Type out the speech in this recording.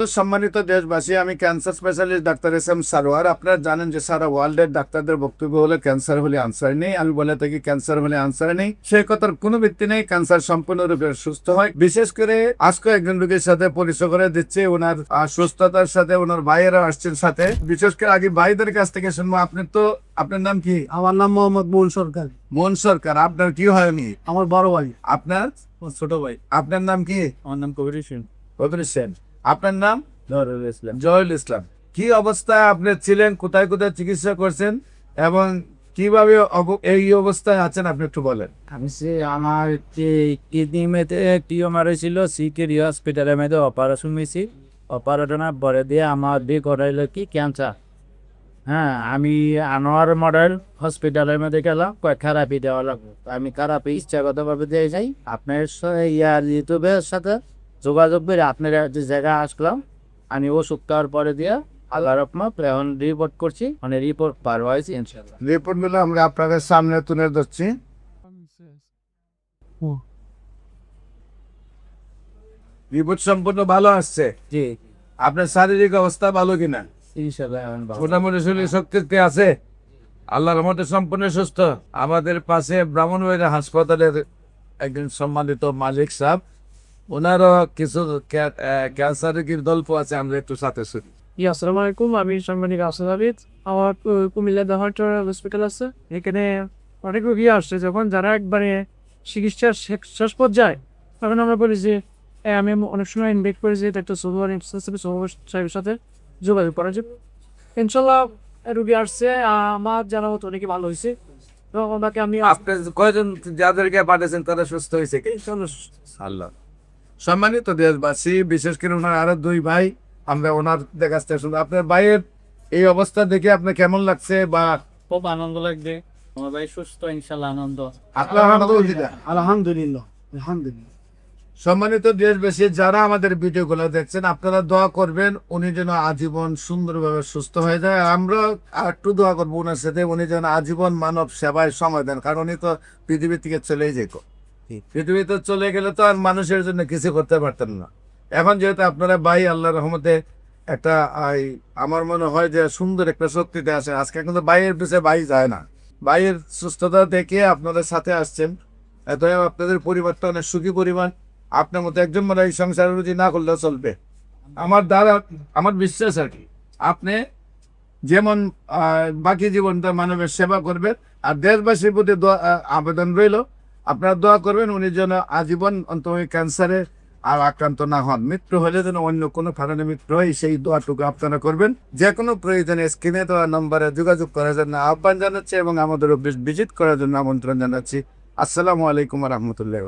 তো সম্মানিত দেশবাসী, আমি cancer specialist doctor S M Sarwar. আপনারা জানেন যে সারা ওয়ার্ল্ডের ডাক্তারদের বক্তব্য হলো ক্যান্সার হলে আনসার নেই। আমি বলে থাকি ক্যান্সার হলে আনসার নেই, সেই কথার কোনো ভিত্তি নেই। ক্যান্সার সম্পূর্ণরূপে সুস্থ হয়। বিশেষ করে আজকে একজন রোগীর সাথে পরিচয় করে দিচ্ছে, ওনার সুস্থতার সাথে ওনার ভাইয়েরা আসছেন সাথে। বিশেষ করে আগে ভাইদের কাছ থেকে শুনবো। আপনার নাম কি? আমার নাম মোহাম্মদ মোহন সরকার। মোহন সরকার। আপনার কি হয়? আমি আমার বড় ভাই। আপনার ছোট ভাই। আপনার নাম কি? আমার নাম কবির হোসেন। কবির হোসেন। আপনার নাম? জহুরুল ইসলাম। জহুরুল ইসলাম। কি অবস্থায় আপনি ছিলেন, কোথায় কোথায় চিকিৎসা করছেন এবং কিভাবে এই অবস্থায় আছেন আপনি একটু বলেন। আমার কিডনি মেতে টিউমার হয়েছিল, সিকেরি হসপিটালের মধ্যে অপারেশন হয়েছি। অপারেশনের পরে দিয়ে আমার দিয়ে করাইলো কি ক্যান্সার। হ্যাঁ, আমি আনোয়ার মডেল হসপিটালের মধ্যে গেলাম, থেরাপি দেওয়া লাগবে। আমি থেরাপি ইচ্ছাগতভাবে দিয়ে যাই। আপনার ইউটিউবের সাথে যোগাযোগ করে আপনার যে জায়গায় আসলাম, আমি ওষুধ খাওয়ার পরে দিয়ে আল্লাহ রহমত এখন রিপোর্ট করছি, মানে রিপোর্ট পার হয়েছি ইনশাল্লাহ। রিপোর্টগুলো আমরা আপনাদের সামনে তুলে ধরছি। রিপোর্ট সম্পূর্ণ ভালো আসছে। জি, আপনার শারীরিক অবস্থা ভালো কিনা? ইনশাল্লাহ এখন ভালো। মোটামুটি শরীর শক্তি আছে? আল্লাহর রহমতে সম্পূর্ণ সুস্থ। আমাদের পাশে ব্রাহ্মণবাড়িয়া হাসপাতালের একজন সম্মানিত মালিক সাহেব, ওনারও কিছু ক্যান্সার রোগীর গল্প আছে, আমরা একটু সাথে শুনি। আসসালামু আলাইকুম, আমি সাংবাদিক আসাদ আবিদ। আমার কুমিল্লা দেহাটর হসপিটাল আছে, এখানে অনেক রোগী আসছে। যখন যারা একবারে চিকিৎসার শেষ পর্যায়ে, তখন আমরা বলি যে আমি অনেক সময় ইনভাইট করি যে একটা সোহর সাহেবের সাথে যোগাযোগ করা যাবে। ইনশাল্লাহ রুগী আসছে, আমার জানা মতো অনেকে ভালো হয়েছে। তো ওনাকে আমি আপনি কয়জন যাদেরকে পাঠিয়েছেন তারা সুস্থ হয়েছে কি? আল্লাহ। সম্মানিত দেশবাসী, বিশেষ করে ওনার আরো দুই ভাই, আমরা ওনার কাছ থেকে শুনবো। আপনার ভাইয়ের এই অবস্থা দেখে আপনার কেমন লাগছে? বা খুব আনন্দ লাগছে, আমার ভাই সুস্থ, ইনশাল্লাহ আনন্দ। আপনার আলহামদুলিল্লাহ। আলহামদুলিল্লাহ, আলহামদুলিল্লাহ। সম্মানিত দেশবাসী, যারা আমাদের ভিডিওগুলো দেখছেন, আপনারা দোয়া করবেন উনি যেন আজীবন সুন্দরভাবে সুস্থ হয়ে যায়। আমরা একটু দোয়া করবো ওনার সাথে, উনি যেন আজীবন মানব সেবায় সময় দেন, কারণ উনি তো পৃথিবী থেকে চলেই যেত। পৃথিবীতে চলে গেলে তো আর মানুষের জন্য কিছু করতে পারতেন না। এখন যেহেতু আপনারা ভাই, আল্লাহর রহমতে একটা আমার মনে হয় যে সুন্দর একটা শক্তিতে আসে। আজকে কিন্তু ভাইয়ের পিছিয়ে ভাই যায় না। ভাইয়ের সুস্থতা দেখে আপনাদের সাথে আসছেন, এত আপনাদের পরিবারটা অনেক সুখী পরিবার। আপনার মতো একজন মানে এই সংসার রুজি না করলেও চলবে। আমার বিশ্বাস আর কি, আপনি যেমন বাকি জীবনটা মানবের সেবা করবেন, আর দেশবাসীর প্রতি আবেদন রইল আপনারা দোয়া করবেন উনি যেন আজীবন অন্তত ক্যান্সারে আর আক্রান্ত না হন। মৃত্যু হলে যেন অন্য কোনো কারণে মৃত্যু হয়, সেই দোয়াটুকু আপনারা করবেন। যে কোনো প্রয়োজনে স্ক্রিনে দেওয়া নম্বরে যোগাযোগ করার জন্য আহ্বান জানাচ্ছি এবং আমাদের অফিস ভিজিট করার জন্য আমন্ত্রণ জানাচ্ছি। আসসালামু আলাইকুম রহমতুল্লাহ।